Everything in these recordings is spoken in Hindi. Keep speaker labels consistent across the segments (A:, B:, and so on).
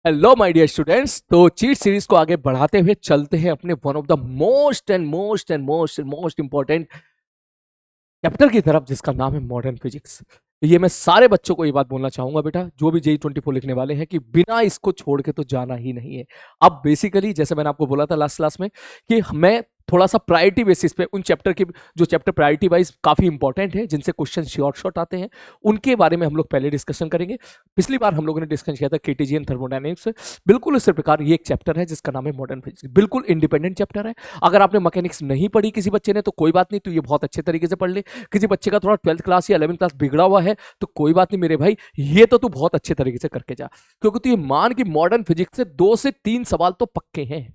A: Hello my dear students. तो चीट सीरीज को आगे बढ़ाते हुए चलते हैं अपने one of the most important chapter की तरफ, जिसका नाम है मॉडर्न फिजिक्स। ये मैं सारे बच्चों को ये बात बोलना चाहूंगा बेटा, जो भी JEE 24 लिखने वाले हैं, कि बिना इसको छोड़ के तो जाना ही नहीं है। अब बेसिकली जैसे मैंने आपको बोला था लास्ट क्लास में कि मैं थोड़ा सा प्रायोरिटी बेसिस पे उन चैप्टर की जो चैप्टर प्रायोरिटी वाइज काफी इंपॉर्टेंट है, जिनसे क्वेश्चन शॉर्ट आते हैं, उनके बारे में हम लोग पहले डिस्कशन करेंगे। पिछली बार हम लोगों ने डिस्कशन किया था KTG एंड थर्मोडायनेमिक्स। बिल्कुल उसी प्रकार ये एक चैप्टर है जिसका नाम है मॉडर्न फिजिक्स। बिल्कुल इंडिपेंडेंट चैप्टर है। अगर आपने मैकेनिक्स नहीं पढ़ी किसी बच्चे ने तो कोई बात नहीं, तो ये बहुत अच्छे तरीके से पढ़ ले। किसी बच्चे का थोड़ा 12th क्लास या 11th क्लास बिगड़ा हुआ है तो कोई बात नहीं मेरे भाई, ये तो तू बहुत अच्छे तरीके से करके जा, क्योंकि तू ये मान कि मॉडर्न फिजिक्स से 2 से 3 सवाल तो पक्के हैं।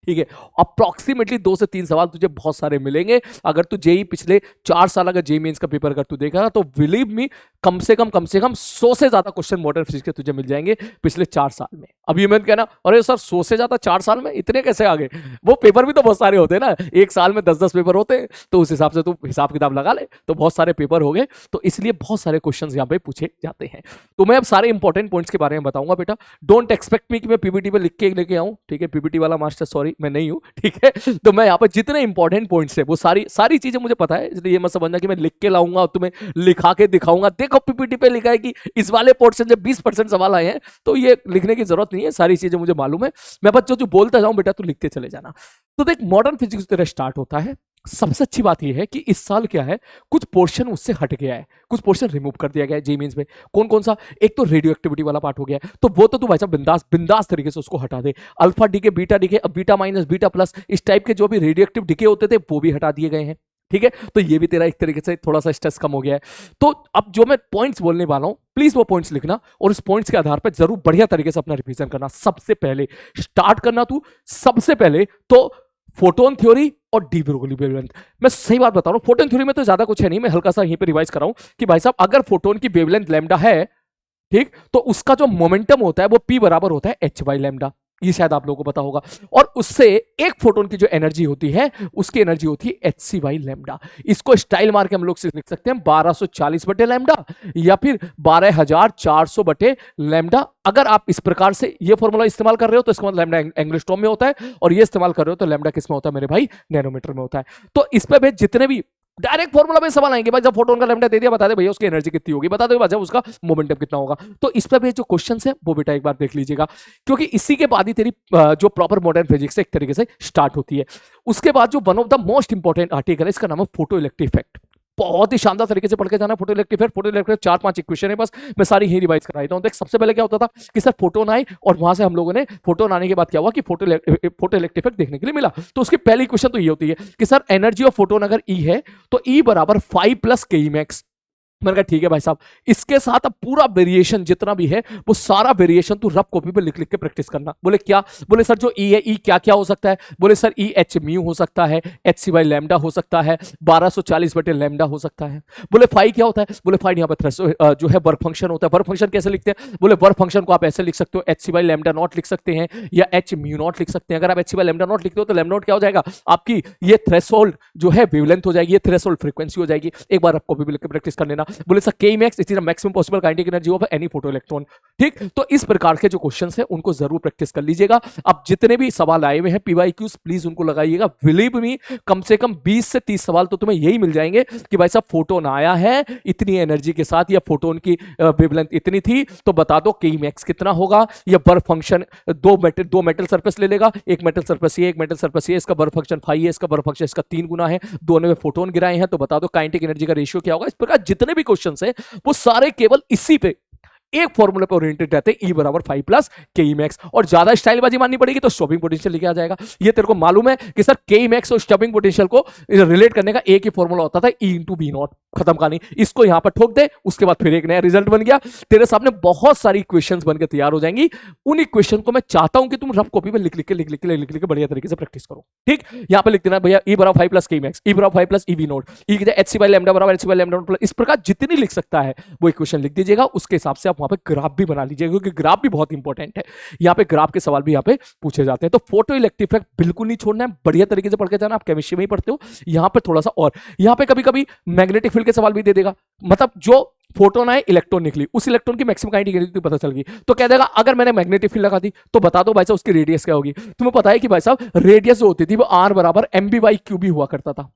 A: ठीक है, अप्रॉक्सीमेटली 2 से 3 सवाल तुझे बहुत सारे मिलेंगे। अगर तू जेई पिछले 4 साल अगर जेई मेंस का पेपर अगर तू देखेगा तो बिलीव मी, कम से कम 100 से ज्यादा क्वेश्चन मॉडर्न फिजिक्स के तुझे मिल जाएंगे पिछले 4 साल में। अब ये मत कहना अरे सर 100 से ज्यादा 4 साल में इतने कैसे आ गए, वो पेपर भी तो बहुत सारे होते हैं ना, एक साल में 10-10 पेपर होते हैं, तो उस हिसाब से तू हिसाब किताब लगा ले, तो बहुत सारे पेपर हो गए, तो इसलिए बहुत सारे क्वेश्चन यहाँ पे पूछे जाते हैं। तो मैं अब सारे इंपॉर्टेंट पॉइंट्स के बारे में बताऊंगा बेटा। डोंट एक्सपेक्ट मी कि मैं पीपीटी पे लिख के लेके आऊं, ठीक है, पीपीटी वाला मास्टर सॉरी मैं नहीं हूं, ठीक है। तो मैं यहाँ पर जितने इंपॉर्टेंट पॉइंट्स है वो सारी चीजें मुझे पता है, इसलिए ये मत समझना कि मैं लिख के लाऊंगा और तुम्हें लिखा के दिखाऊंगा, देखो पीपीटी पे लिखा है कि इस वाले पोर्शन से 20% सवाल आए हैं, तो ये लिखने की जरूरत नहीं है, सारी चीजें मुझे मालूम है। मैं बस जो बोलता जाऊं बेटा तू लिखते चले जाना। तो देख, मॉडर्न फिजिक्स तेरा स्टार्ट होता है। सबसे अच्छी बात यह है कि इस साल क्या है, कुछ पोर्शन उससे हट गया है, कुछ पोर्शन रिमूव कर दिया गया है जेईई मेंस में। कौन कौन सा? एक तो रेडियो एक्टिविटी वाला पार्ट हो गया है, तो वो तो तू भाई साहब बिंदास तरीके से उसको हटा दे। Alpha decay, beta decay, beta minus, beta plus, इस टाइप के जो भी रेडियो एक्टिव डीके होते थे वो भी हटा दिए गए हैं। ठीक है, तो ये भी तेरा एक तरीके से थोड़ा सा स्ट्रेस कम हो गया है। तो अब जो मैं पॉइंट्स बोलने वाला हूं, प्लीज वो पॉइंट्स लिखना और उस पॉइंट्स के आधार पर जरूर बढ़िया तरीके से अपना रिवीजन करना। सबसे पहले स्टार्ट करना तू, सबसे पहले तो फोटोन थ्योरी और डी ब्रोगली वेवलेंथ। मैं सही बात बता रहा हूं, फोटोन थ्योरी में तो ज्यादा कुछ है नहीं, मैं हल्का सा यहीं पे रिवाइज कर रहा हूं कि भाई साहब अगर फोटोन की वेवलेंथ लैम्डा है, ठीक, तो उसका जो मोमेंटम होता है वो P बराबर होता है h बाई लैम्डा। ये शायद आप लोगों को पता होगा। और उससे एक फोटोन की जो एनर्जी होती है उसकी एनर्जी होती है HC बाई लैम्डा। इसको स्टाइल मार के हम लोग लिख सकते हैं 1240 बटे लैम्डा या फिर 12400 बटे लैम्डा। अगर आप इस प्रकार से ये फॉर्मूला इस्तेमाल कर रहे हो तो इसका मतलब लैम्डा एंगस्ट्रॉम में होता है, और ये इस्तेमाल कर रहे हो तो लैम्डा किस में होता है मेरे भाई? नैनोमीटर में होता है। तो इस पे भी जितने भी डायरेक्ट फॉर्मूला में सवाल आएंगे, भाई जब फोटोन का लैम्डा दे दिया बता दे भैया उसकी एनर्जी कितनी होगी, बता दो भाई उसका मोमेंटम कितना होगा। तो इस पे भी जो क्वेश्चंस है वो बेटा एक बार देख लीजिएगा, क्योंकि इसी के बाद ही तेरी जो प्रॉपर मॉडर्न फिजिक्स एक तरीके से स्टार्ट होती है। उसके बाद जो one of the most important article है, इसका नाम है फोटो इलेक्ट्रिक इफेक्ट। बहुत ही शानदार तरीके से पढ़ के जाना photo electric effect. Photo electric 4-5 equation है, बस मैं सारी ही रिवाइज करा देता हूं। देख, सबसे पहले क्या होता था कि सर फोटोन आए, और वहां से हम लोगों ने फोटोन आने के बाद क्या हुआ कि फोटो इलेक्ट्रिक इफेक्ट देखने के लिए मिला। तो उसकी पहली क्वेश्चन तो ये होती है कि सर एनर्जी ऑफ फोटोन अगर E है तो E बराबर 5 प्लस KE मैक्स। मैंने कहा ठीक है भाई साहब, इसके साथ अब पूरा वेरिएशन जितना भी है वो सारा वेरिएशन तू रफ कॉपी पे लिख लिख के प्रैक्टिस करना। बोले क्या? बोले सर जो E है, E क्या क्या हो सकता है? बोले सर E H म्यू हो सकता है, HC बाई लैम्डा हो सकता है, 1240 बटे लैम्डा हो सकता है। बोले फाई क्या होता है? बोले फाई यहाँ पे जो है वर्क फंक्शन होता है। वर्क फंक्शन कैसे लिखते हैं? बोले वर्क फंक्शन को आप ऐसे लिख सकते हो, HC बाई लैम्डा नॉट लिख सकते हैं या H म्यू नॉट लिख सकते हैं। अगर आप HC बाई लैम्डा नॉट लिखते हो तो लैम्डा नॉट क्या हो जाएगा? आपकी ये थ्रेशोल्ड जो है वेवलेंथ हो जाएगी, ये थ्रेशोल्ड फ्रीक्वेंसी हो जाएगी। एक बार आप कॉपी पे लिख के प्रैक्टिस कर लेना। बोले sir K max is the maximum possible kinetic energy of any photo electron. ठीक, तो इस प्रकार के जो क्वेश्चंस हैं उनको जरूर प्रैक्टिस कर लीजिएगा। अब जितने भी सवाल आए हुए हैं PYQs प्लीज उनको लगाइएगा। बिलीव मी, कम से कम 20 से 30 सवाल तो तुम्हें यही मिल जाएंगे कि भाई साहब फोटोन आया है इतनी एनर्जी के साथ, या फोटोन की वेवलेंथ इतनी थी, तो बता दो K मैक्स कितना होगा। या वर्क फंक्शन दो मेटल सरफेस ले लेगा, एक मेटल सरफेस ये, एक मेटल सरफेस ये, इसका वर्क फंक्शन फाई है, इसका वर्क फंक्शन इसका 3 गुना है, दोनों में फोटोन गिराए हैं, तो बता दो काइनेटिक एनर्जी का रेशियो क्या होगा। इस प्रकार जितने भी क्वेश्चंस हैं वो सारे केवल इसी पे एक फॉर्मूला पे ओरिएंटेड रहते हैं, E बराबर 5 प्लस KE मैक्स। और ज्यादा स्टाइलबाजी माननी पड़ेगी तो स्टॉपिंग पोटेंशियल लेके आ जाएगा। ये तेरे को मालूम है कि सर KE मैक्स और स्टॉपिंग पोटेंशियल को रिलेट करने का एक ही फॉर्मूला होता था, E इंटू बी नॉट। खत्म कहानी। इसको यहां पर ठोक दे, उसके बाद फिर एक नया रिजल्ट बन गया। तेरे सामने बहुत सारी इक्वेशंस बनकर तैयार हो जाएंगी। उन इक्वेशन को मैं चाहता हूं कि तुम रफ कॉपी में लिख लिख के बढ़िया तरीके से प्रैक्टिस करो। ठीक, यहां पर लिख देना भैया E बराबर 5 प्लस KE मैक्स, E बराबर 5 plus EV not, E HC by lambda बराबर HC बाई लैम्डा नॉट। इस प्रकार जितनी लिख सकता है वो इक्वेशन लिख दीजिएगा। उसके हिसाब से आप वहां पे ग्राफ भी बना लीजिएगा, क्योंकि ग्राफ भी बहुत इंपॉर्टेंट है। यहाँ पे ग्राफ के सवाल भी यहाँ पे पूछे जाते हैं। तो फोटो इलेक्ट्रिक इफेक्ट बिल्कुल नहीं छोड़ना है, बढ़िया तरीके से पढ़ के जाना। आप केमिस्ट्री में ही पढ़ते हो, यहाँ पे थोड़ा सा और यहाँ पे कभी कभी मैग्नेटिक फील्ड के सवाल भी दे देगा। मतलब जो फोटोन आए, इलेक्ट्रॉन निकली, उस इलेक्ट्रॉन की मैक्सिमम काइनेटिक एनर्जी पता चल गई, तो कह देगा अगर मैंने मैग्नेटिक फील्ड लगा दी तो बता दो भाई साहब उसकी रेडियस क्या होगी। तुम्हें पता है कि भाई साहब रेडियस जो होती थी वो आर बराबर एमबी बाई क्यू भी हुआ करता था।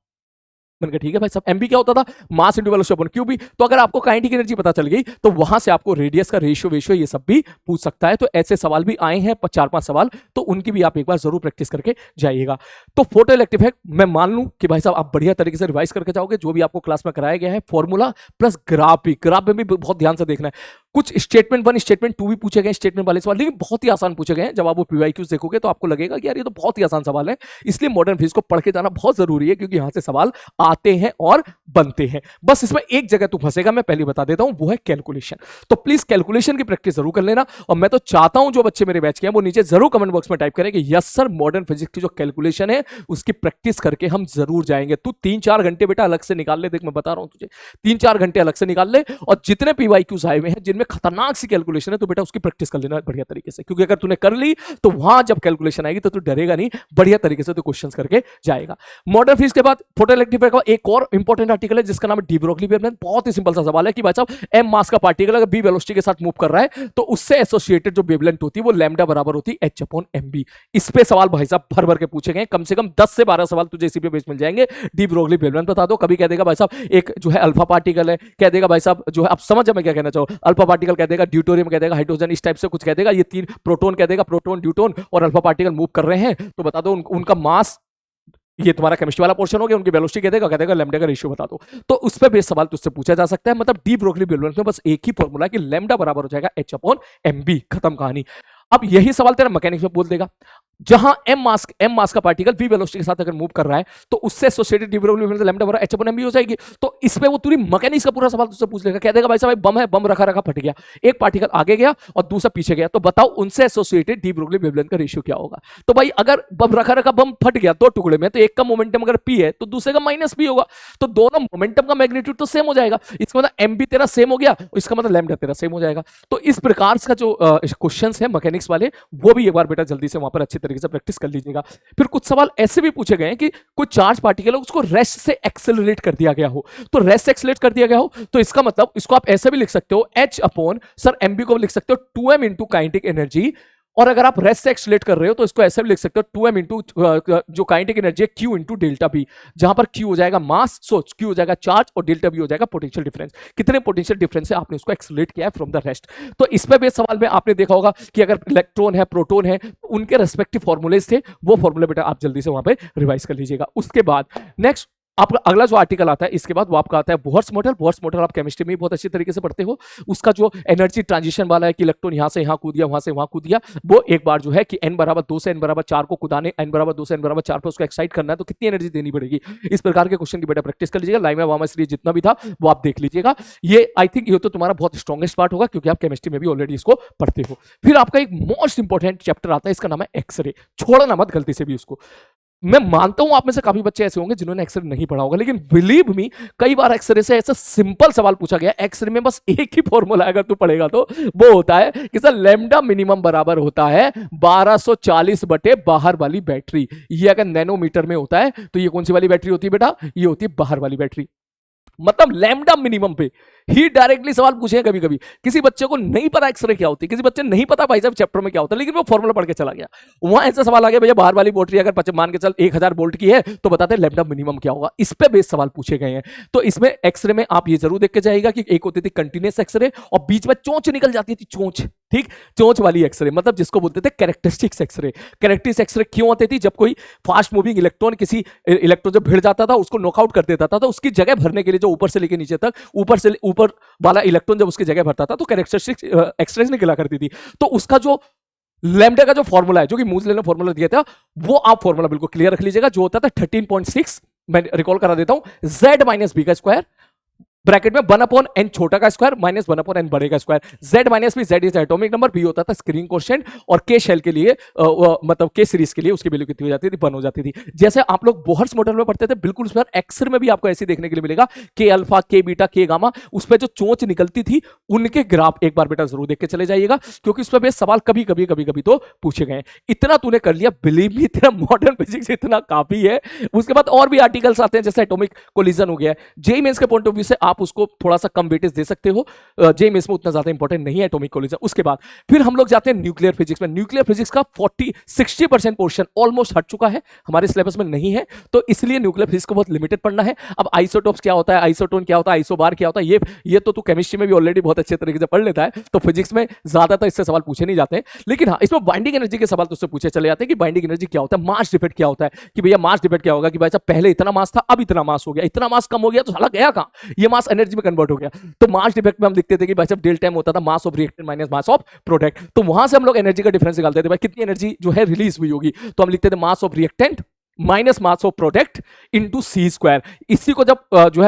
A: मैंने कहा ठीक है भाई साहब, एमबी क्या होता था, mass into velocity upon QB. तो अगर आपको काइनेटिक एनर्जी पता चल गई तो वहां से आपको रेडियस का रेशियो ये सब भी पूछ सकता है। तो ऐसे सवाल भी आए हैं 4-5 सवाल, तो उनकी भी आप एक बार जरूर प्रैक्टिस करके जाइएगा। तो फोटो इलेक्ट्रिक इफेक्ट मैं मान लूं कि भाई साहब आप बढ़िया तरीके से रिवाइज करके जाओगे, जो भी आपको क्लास में कराया गया है, फॉर्मूला प्लस ग्राफ में भी बहुत ध्यान से देखना है। कुछ स्टेटमेंट 1 स्टेटमेंट 2 भी पूछे गए स्टेटमेंट वाले सवाल, लेकिन बहुत ही आसान पूछे गए हैं। जब आप वो पीवाईक्यूज देखोगे तो आपको लगेगा कि यार ये तो बहुत ही आसान सवाल है। इसलिए मॉडर्न फिजिक्स को पढ़ के जाना बहुत जरूरी है, क्योंकि यहां से सवाल आते हैं और बनते हैं। बस इसमें एक जगह तू फंसेगा, मैं पहले बता देता हूं, वो है कैलकुलेशन। तो प्लीज कैलकुलेशन की प्रैक्टिस जरूर कर लेना। और मैं तो चाहता हूं जो बच्चे मेरे बैच के हैं वो नीचे जरूर कमेंट बॉक्स में टाइप करें कि यस सर, मॉडर्न फिजिक्स की जो कैलकुलेशन है उसकी प्रैक्टिस करके हम जरूर जाएंगे। तू 3-4 घंटे बेटा अलग से निकाल ले, देख मैं बता रहा हूं तुझे, 3-4 घंटे अलग से निकाल ले, और जितने पीवाईक्यूज आए हुए हैं जिनमें खतरनाक सी कैलकुलेशन है तो बेटा उसकी प्रैक्टिस कर लेना बढ़िया तरीके से। क्योंकि अगर तूने कर ली तो वहां जब कैलकुलेशन आएगी तो तू डरेगा नहीं, बढ़िया तरीके से तू क्वेश्चंस करके जाएगा। मॉडर्न फिजिक्स के बाद फोटो इलेक्ट्रिक का एक और इंपॉर्टेंट आर्टिकल है जिसका नाम है डी ब्रोगली वेवलेंथ। बहुत ही सिंपल सा सवाल है कि भाई साहब एम मास का पार्टिकल अगर बी वेलोसिटी के साथ मूव कर रहा है तो उससे एसोसिएटेड जो वेवलेंथ होती है वो लैम्डा बराबर होती है एच अपॉन एम बी। इस पे सवाल भाई साहब भर भर के पूछे गए, कम से कम 10 से 12 सवाल तुझे इसी पे बेस मिल जाएंगे। डी ब्रोगली वेवलेंथ बता दो, कभी कह देगा भाई साहब एक जो है अल्फा पार्टिकल है, कह देगा भाई साहब जो है, आप समझ मैं क्या कहना चाहूँ, अल्फा पार्टिकल कह देगा, ड्यूटोरियम कह देगा, हाइड्रोजन, इस टाइप से कुछ कह देगा। ये 3 प्रोटोन कह देगा, प्रोटोन ड्यूटोन और अल्फा पार्टिकल मूव कर रहे हैं तो बता दो उनका मास, ये तुम्हारा केमिस्ट्री वाला पोर्शन हो गया, उनकी वेलोसिटी कह देगा लैम्डा का रेशियो बता दो। तो उस पे बेस सवाल तुझसे पूछा जा सकता है। मतलब डी ब्रोगली वेवलेंथ में बस एक ही फॉर्मूला है कि लैम्डा बराबर हो जाएगा एच अपॉन एम बी, खत्म कहानी। अब यही सवाल तेरा मैकेनिक्स में बोल देगा, जहां एम मास का पार्टिकल वी वेलोसिटी के साथ अगर मूव कर रहा है तो उससे associated de Broglie wavelength lambda बराबर एच अपॉन एम बी हो जाएगी। तो इस पे वो पूरी मैकेनिक्स का पूरा सवाल तुझसे पूछ लेगा, कह देगा भाई साहब बम है, बम रखा रखा फट गया, एक पार्टिकल आगे गया और दूसरा पीछे गया, तो बताओ उनसे एसोसिएटेड डी ब्रोगली वेवलेंथ का रेशियो क्या होगा। तो भाई अगर बम रखा रखा बम फट गया 2 टुकड़े में, तो एक का मोमेंटम अगर पी है तो दूसरे का माइनस पी होगा, तो दोनों मोमेंटम का मैग्नीट्यूड तो सेम हो जाएगा। इसका मतलब एम बी तेरा सेम हो गया, इसका मतलब लैम्डा तेरा सेम हो जाएगा। तो इस प्रकार का जो क्वेश्चंस है मैकेनिक्स वाले, वो भी एक बार बेटा जल्दी से वहां पर अच्छे तरीके से प्रैक्टिस कर लीजिएगा। फिर कुछ सवाल ऐसे भी पूछे गए हैं कि कोई चार्ज पार्टिकल है उसको रेस्ट से एक्सेलरेट कर दिया गया हो, तो रेस्ट से एक्सेलरेट कर दिया गया हो तो इसका मतलब इसको आप ऐसे भी लिख सकते हो, एच अपॉन सर एमबी को लिख सकते हो 2m इंटू काइनेटिक एनर्जी, और अगर आप रेस्ट से एक्सेलरेट कर रहे हो तो इसको ऐसे भी लिख सकते हो 2m इंटू जो काइनेटिक एनर्जी है q इंटू डेल्टा बी, जहां पर q हो जाएगा मास, q हो जाएगा चार्ज और डेल्टा बी हो जाएगा पोटेंशियल डिफरेंस। कितने पोटेंशियल डिफरेंस है आपने उसको एक्सेलरेट किया है फ्रॉम द रेस्ट। तो इस पे बेस सवाल में आपने देखा होगा कि अगर इलेक्ट्रॉन है, प्रोटोन है, उनके रेस्पेक्टिव फॉर्मूलेज थे, वो फॉर्मूले बेटा आप जल्दी से वहां पे रिवाइज कर लीजिएगा। उसके बाद नेक्स्ट आपका अगला जो आर्टिकल आता है इसके बाद वो आपका आता है बोहर्स मॉडल। बोहर्स मॉडल आप केमिस्ट्री में बहुत अच्छी तरीके से पढ़ते हो। उसका जो एनर्जी ट्रांजिशन वाला है कि इलेक्ट्रॉन यहां से यहां कूद दिया, वहां से वहां कूद दिया, वो एक बार जो है कि n बराबर 2 से n बराबर 4 को कुदाने, n बराबर 2 से n बराबर 4 पे उसको एक्साइट करना है तो कितनी एनर्जी देनी पड़ेगी। इस प्रकार के क्वेश्चन की बेटा प्रैक्टिस कर लीजिएगा। लाइमा वामा सीरीज जितना भी था वो आप देख लीजिएगा। ये आई थिंक ये तो तुम्हारा बहुत स्ट्रॉन्गेस्ट पार्ट होगा क्योंकि आप केमिस्ट्री में भी ऑलरेडी इसको पढ़ते हो। फिर आपका एक मोस्ट इंपॉर्टेंट चैप्टर आता है, इसका नाम है एक्सरे। छोड़ना मत गलती से भी उसको। मैं मानता हूं आप में से काफी बच्चे ऐसे होंगे जिन्होंने एक्सरे नहीं पढ़ा होगा, लेकिन बिलीव मी कई बार एक्सरे से ऐसा सिंपल सवाल पूछा गया। एक्सरे में बस एक ही फॉर्मूला अगर तू पढ़ेगा तो वो होता है कि सर लैम्डा मिनिमम बराबर होता है 1240 बटे बाहर वाली बैटरी। ये अगर नैनोमीटर में होता है तो ये कौन सी वाली बैटरी होती है बेटा, ये होती है बाहर वाली बैटरी। मतलब लैम्डा मिनिमम पे ही डायरेक्टली सवाल पूछे। कभी कभी किसी बच्चे को नहीं पता एक्सरे क्या होती है, किसी बच्चे नहीं पता भाई साहब चैप्टर में क्या होता है, लेकिन वो फॉर्मूला पढ़ के चला गया, वहां ऐसा सवाल आ गया भैया बाहर वाली बैटरी अगर मान के चल 1000 वोल्ट की है तो बताते हैं लैम्डा मिनिमम क्या होगा। इस पे बेस सवाल पूछे गए हैं। तो इसमें एक्सरे में आप ये जरूर देख के जाइएगा कि एक होती थी कंटिन्यूस एक्सरे और बीच में चोंच निकल जाती थी, चोंच, ठीक, चोंच वाली एक्सरे, मतलब जिसको बोलते थे कैरेक्टरिस्टिक्स एक्सरे। कैरेक्टरिस्टिक्स एक्सरे क्यों आती थी, जब कोई फास्ट मूविंग इलेक्ट्रॉन किसी इलेक्ट्रॉन जब भिड़ जाता था उसको नॉकआउट कर देता था तो उसकी जगह भरने के लिए जो ऊपर से लेके नीचे तक ऊपर वाला इलेक्ट्रॉन जब उसकी जगह भरता था तो कैरेक्टरिस्टिक्स एक्सरे निकला करती थी। तो उसका जो लैम्डा का जो फॉर्मूला है, जो कि मूज ने फॉर्मूला दिया था, वो आप फॉर्मूला बिल्कुल क्लियर रख लीजिएगा, जो होता था 13.6, मैं रिकॉल करा देता हूं, z माइनस बी का स्क्वायर ब्रैकेट में 1 अपॉन n छोटा का स्क्वायर माइनस 1 अपॉन n बड़े का square. z minus b, z is atomic number, b होता था स्क्रीन कोएफिशिएंट, और k शेल के लिए मतलब k सीरीज के लिए उसकी वैल्यू कितनी हो जाती थी, 1 हो जाती थी। जैसे आप लोग बोहर्स मॉडल में पढ़ते थे बिल्कुल उस पर एक्सरे में भी आपको ऐसे देखने के लिए मिलेगा, k alpha, k beta, k gamma, उस पर जो चोंच निकलती थी उनके ग्राफ एक बार बेटा जरूर देख के चले जाइएगा, क्योंकि उस पर सवाल कभी कभी तो पूछे गए। इतना तूने कर लिया, बिलीव मी तेरा मॉडर्न फिजिक्स इतना काफी है। उसके बाद और भी आर्टिकल्स आते हैं, जैसे एटॉमिक कोलिजन हो गया। जेईई मेंस के पॉइंट ऑफ व्यू से आप उसको थोड़ा सा कम वेटेज दे सकते हो, जेएमएस में उतना ज्यादा इंपॉर्टेंट नहीं है एटॉमिक कोलिजन। उसके बाद फिर हम लोग जाते हैं न्यूक्लियर फिजिक्स में। न्यूक्लियर फिजिक्स का 40-60% पोर्शन ऑलमोस्ट हट चुका है, हमारे सिलेबस में नहीं है, तो इसलिए न्यूक्लियर फिजिक्स को बहुत लिमिटेड पढ़ना है। अब आइसोटोप्स क्या होता है, आइसोटोन क्या होता है, आइसोबार क्या होता है, ये तो तू केमिस्ट्री में भी ऑलरेडी बहुत अच्छे तरीके से पढ़ लेता है, तो फिजिक्स में ज्यादातर इससे सवाल पूछे नहीं जाते हैं। लेकिन हाँ, इसमें बाइंडिंग एनर्जी के सवाल तो उससे पूछे चले जाते हैं कि बाइंडिंग एनर्जी क्या होता है, मास डिफेक्ट क्या होता है, कि भैया मास डिफेक्ट क्या होगा, कि भाई साहब पहले इतना मास था अब इतना मास हो गया, इतना मास कम हो गया तो साला गया कहां, ये मास एनर्जी में कन्वर्ट हो गया। तो मास डिफेक्ट में हम लिखते थे कि भाई साहब डेल टाइम होता था मास of reactant minus mass of product, तो वहां से हम लोग एनर्जी का डिफरेंस निकालते थे, भाई कितनी एनर्जी जो है रिलीज हुई होगी, तो हम लिखते थे mass of reactant minus mass of product into c square. इसी को जब जो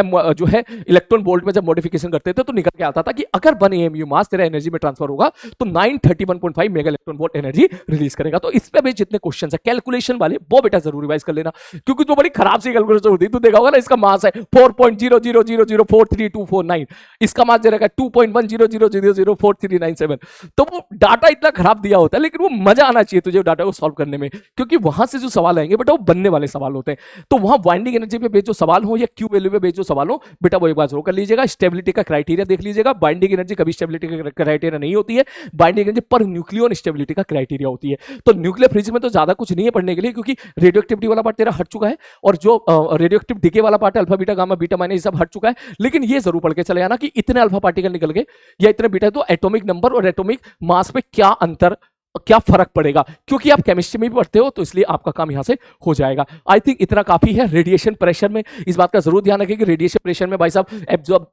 A: है इलेक्ट्रॉन वोल्ट में जब मॉडिफिकेशन करते थे तो निकल के आता था कि अगर 1 AMU मास तेरा एनर्जी में ट्रांसफर होगा तो 931.5 mega electron volt energy release करेगा। तो इस पे भी जितने क्वेश्चन है कैलकुलेशन वाले वो बेटा जरूर रिवाइज कर लेना, क्योंकि जो बड़ी खराब सी कैलकुलेशन होती है, तो देखा होगा ना, इसका मास है 4.000043249, इसका मास दे रखा है 2.100000439 तो वो डाटा इतना खराब दिया होता है, लेकिन वो मजा आना चाहिए तुझे डाटा को सॉल्व करने में, क्योंकि वहां से जो सवाल आएंगे बेटा वो बनने वाले सवाल होते हैं। तो वहां बाइंडिंग एनर्जी पे बेस्ड जो सवाल हो या क्यू वैल्यू पे बेस्ड जो सवाल हो बेटा वो एक बार जरूर कर लीजिएगा। स्टेबिलिटी का क्राइटेरिया देख लीजिएगा, बाइंडिंग एनर्जी कभी स्टेबिलिटी का क्राइटेरिया नहीं होती है, binding energy per nucleon stability का क्राइटेरिया होती है। तो न्यूक्लियर फिजिक्स में तो ज्यादा कुछ नहीं है पढ़ने के लिए, क्योंकि रेडियो एक्टिविटी वाला पार्ट तेरा हट चुका है, और जो रेडियो एक्टिव डिके वाला पार्ट है alpha beta gamma beta minus सब हट चुका है। लेकिन ये जरूर पढ़ के चले जाना कि इतने अल्फा पार्टिकल निकल गए या इतने बीटा, तो एटॉमिक नंबर और एटॉमिक मास पे क्या अंतर, क्या फर्क पड़ेगा, क्योंकि आप केमिस्ट्री में भी पढ़ते हो तो इसलिए आपका काम यहां से हो जाएगा। आई थिंक इतना काफी है। रेडिएशन प्रेशर में इस बात का जरूर ध्यान रखें कि रेडिएशन प्रेशर में भाई साहब एब्जॉर्ब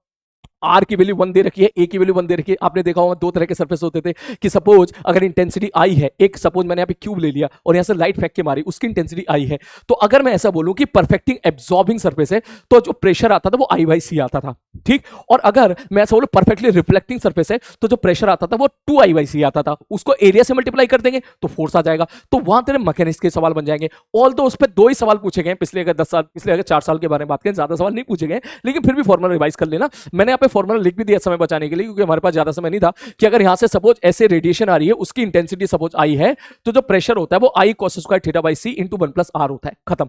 A: आर की वैल्यू 1 दे रखी है, ए की वैल्यू 1 दे रखी है। आपने देखा होगा 2 तरह के सरफेस होते थे कि सपोज अगर इंटेंसिटी आई है, एक सपोज मैंने यहाँ पे क्यूब ले लिया और यहाँ से लाइट फेंक के मारी, उसकी इंटेंसिटी आई है, तो अगर मैं ऐसा बोलूं कि परफेक्टिंग एब्जॉर्बिंग सरफेस है तो जो प्रेशर आता था वो I/C आता था, ठीक। और अगर मैं ऐसा बोलूं परफेक्टली रिफ्लेक्टिंग सरफेस है तो जो प्रेशर आता था वो 2I/C आता था, उसको एरिया से मल्टीप्लाई कर देंगे तो फोर्स आ जाएगा। तो वहां तेरे मैकेनिक्स के सवाल बन जाएंगे। ऑल तो उस पर 2 ही सवाल पूछे गए पिछले अगर 10 साल, पिछले अगर 4 साल के बारे में बात करें, ज्यादा सवाल नहीं पूछे गए, लेकिन फिर भी फॉर्मूला रिवाइज कर लेना। मैंने यहाँ पे फॉर्मूला लिख भी दिया समय बचाने के लिए, क्योंकि हमारे पास ज्यादा समय नहीं था, कि अगर यहां से सपोज ऐसे रेडिएशन आ रही है, उसकी इंटेंसिटी सपोज आई है, तो जो प्रेशर होता है वो I cos square theta by C into 1 plus R होता है, खत्म।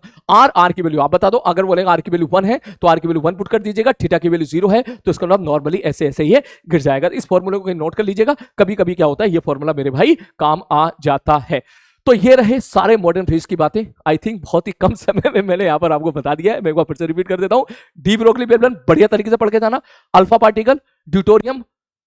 A: R की वैल्यू आप बता दो, अगर बोलेगा R की वैल्यू 1 है तो R की वैल्यू 1 पुट कर दीजिएगा, थीटा की वैल्यू 0 है तो इसका मतलब नॉर्मली ऐसे ऐसे ये गिर जाएगा। इस फॉर्मूले को नोट कर लीजिएगा, कभी कभी क्या होता है ये फॉर्मूला मेरे भाई काम आ जाता है। तो ये रहे सारे मॉडर्न फिजिक्स की बातें। आई थिंक बहुत ही कम समय में मैंने यहां पर आपको बता दिया है। मैं एक बार फिर से रिपीट कर देता हूं, डी ब्रोगली वेवलेंथ बढ़िया तरीके से पढ़ के जाना, अल्फा पार्टिकल, ड्यूटोरियम,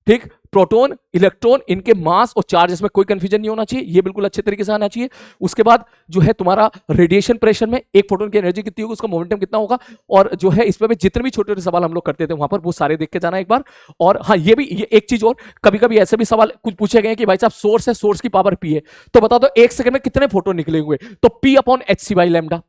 A: ठीक, प्रोटॉन, इलेक्ट्रॉन, इनके मास और चार्ज, इसमें कोई कंफ्यूजन नहीं होना चाहिए, ये बिल्कुल अच्छे तरीके से आना चाहिए। उसके बाद जो है तुम्हारा रेडिएशन प्रेशर में एक फोटोन की एनर्जी कितनी होगी, उसका मोमेंटम कितना होगा, और जो है इसमें भी जितने भी छोटे छोटे सवाल हम लोग करते थे वहां पर वो सारे देख के जाना एक बार। और हाँ, ये भी ये एक चीज और, कभी कभी ऐसे भी सवाल कुछ पूछे गए कि भाई साहब सोर्स है, सोर्स की पावर P है, तो बता दो 1 सेकंड में कितने फोटोन निकले हुए, तो P/hc/λ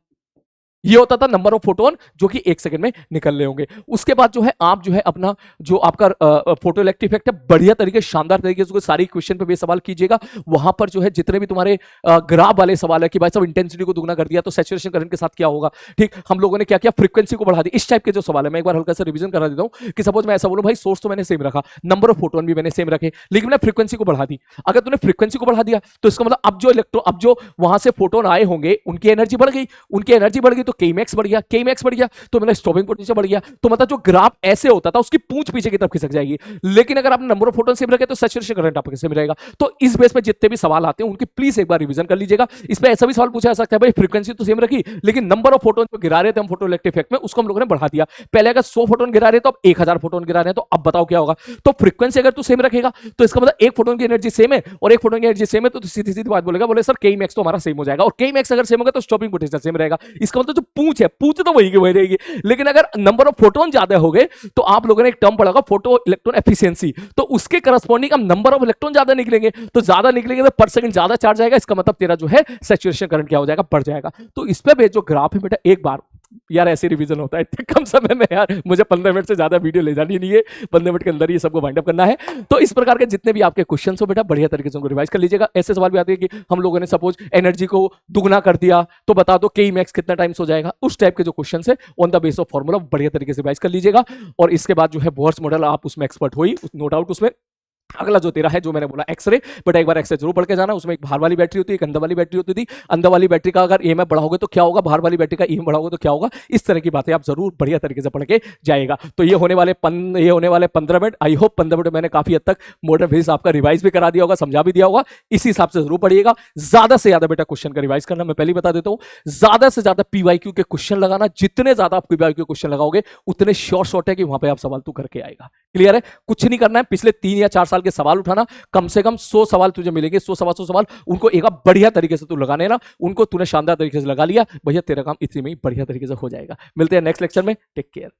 A: ये होता था नंबर ऑफ फोटोन जो कि 1 सेकंड में निकल रहे होंगे। उसके बाद जो है आप जो है अपना जो आपका फोटो इलेक्ट्रिक इफेक्ट है बढ़िया तरीके शानदार तरीके से सारी क्वेश्चन पे बेस सवाल कीजिएगा। वहां पर जो है जितने भी तुम्हारे ग्राफ वाले सवाल है कि भाई साहब इंटेंसिटी को दुगना कर दिया तो सैचुरेशन करंट के साथ क्या होगा, ठीक, हम लोगों ने क्या किया, फ्रीक्वेंसी को बढ़ा दी, इस टाइप के जो सवाल है मैं एक बार हल्का सा रिवीजन करा देता हूं कि सपोज मैं ऐसा बोलूं भाई सोर्स तो मैंने सेम रखा, नंबर ऑफ फोटोन भी मैंने सेम रखे, लेकिन मैंने फ्रीक्वेंसी को बढ़ा दी। अगर तूने फ्रीक्वेंसी को बढ़ा दिया तो इसका मतलब अब जो वहां से फोटोन आए होंगे उनकी एनर्जी बढ़ गई, उनकी एनर्जी बढ़ गई तो Kmax बढ़ गया, Kmax बढ़ गया तो मेरा स्टॉपिंग पोटेंशियल बढ़ गया। तो मतलब जो ग्राफ ऐसे होता था उसकी पूंछ पीछे की तरफ खिसक जाएगी। लेकिन अगर आपने नंबर ऑफ फोटोन सेम रखे तो सैचुरेशन करंट आपके सेम रहेगा। तो इस बेस पे जितने भी सवाल आते हैं उनकी प्लीज एक बार रिवीजन कर लीजिएगा। इसमें ऐसा भी सवाल पूछा जा सकता है भाई फ्रीक्वेंसी तो सेम रखी लेकिन नंबर ऑफ फोटोन जो गिरा रहे थे हम फोटो इलेक्ट्रिक इफेक्ट में उसको हम लोगों ने बढ़ा दिया। पहले अगर 100 फोटोन गिरा रहे तो अब 1000 फोटोन गिरा रहे हैं, तो अब बताओ क्या होगा। तो फ्रीक्वेंसी अगर तू सेम रखेगा तो इसका मतलब एक फोटोन की एनर्जी सेम है और एक फोटोन की एनर्जी सेम है, तो सीधी सीधी बात बोलेगा, बोले सर Kmax तो हमारा सेम हो जाएगा, और Kmax अगर सेम होगा तो स्टॉपिंग पोटेंशियल सेम रहेगा। इसका मतलब जो पूंछ है, पूंछ तो वही की वही रहेगी। लेकिन अगर नंबर ऑफ फोटोन ज्यादा हो गए तो आप लोगों ने एक टर्म पढ़ा होगा फोटो इलेक्ट्रॉन एफिशिएंसी, तो उसके करस्पॉन्डिंग अब नंबर ऑफ इलेक्ट्रॉन ज्यादा निकलेंगे, तो ज्यादा निकलेंगे तो पर सेकंड ज्यादा चार्ज आएगा, इसका मतलब तेरा जो है सैचुरेशन करंट क्या हो जाएगा, बढ़ जाएगा। तो इस पे जो ग्राफ है बेटा एक बार यार ऐसे रिवीजन होता है इतने कम समय में, यार मुझे 15 मिनट से ज्यादा वीडियो ले जानी नहीं है, 15 मिनट के अंदर ये सबको वाइंड अप करना है। तो इस प्रकार के जितने भी आपके क्वेश्चन हो बेटा बढ़िया तरीके से उनको रिवाइज कर लीजिएगा। ऐसे सवाल भी आते हैं कि हम लोगों ने सपोज एनर्जी को दुगना कर दिया तो बता दो Kmax कितना टाइम्स हो जाएगा, उस टाइप के जो क्वेश्चन है on the base of formula बढ़िया तरीके से रिवाइज कर लीजिएगा। और इसके बाद जो है बोर्स मॉडल आप उसमें एक्सपर्ट हो ही, नो डाउट उसमें अगला जो तेरा है, जो मैंने बोला एक्सरे, बट एक बार एक्सरे जरूर पढ़ के जाना। उसमें एक बाहर वाली बैटरी होती है, एक अंदर वाली बैटरी होती थी। अंदर वाली बैटरी का अगर ईएमएफ बढ़ाओगे तो क्या होगा, बाहर वाली बैटरी का ईएमएफ बढ़ाओगे तो क्या होगा। इस तरह की बातें आप जरूर बढ़िया तरीके से पढ़ के जाएगा। तो ये होने वाले 15 मिनट। आई होप 15 मिनट मैंने काफी हद तक मॉडर्न फिजिक्स आपका रिवाइज भी करा दिया होगा, समझा भी दिया होगा। इसी हिसाब से जरूर पढ़िएगा। ज्यादा से ज्यादा बेटा क्वेश्चन का रिवाइज करना, मैं पहले बता देता हूं। ज्यादा से ज्यादा पीवाईक्यू के क्वेश्चन लगाना। जितने ज्यादा आप पीवाईक्यू क्वेश्चन लगाओगे उतने शॉर्ट है कि वहां पे आप सवाल तू करके आएगा। क्लियर है। कुछ नहीं करना है, पिछले 3 या 4 साल के सवाल उठाना। कम से कम 100 सवाल तुझे मिलेंगे, 100 सवाल उनको एक बढ़िया तरीके से तू लगाने ना, उनको तूने शानदार तरीके से लगा लिया भैया, तेरा काम इतनी में ही बढ़िया तरीके से हो जाएगा। मिलते हैं नेक्स्ट लेक्चर में। Take care.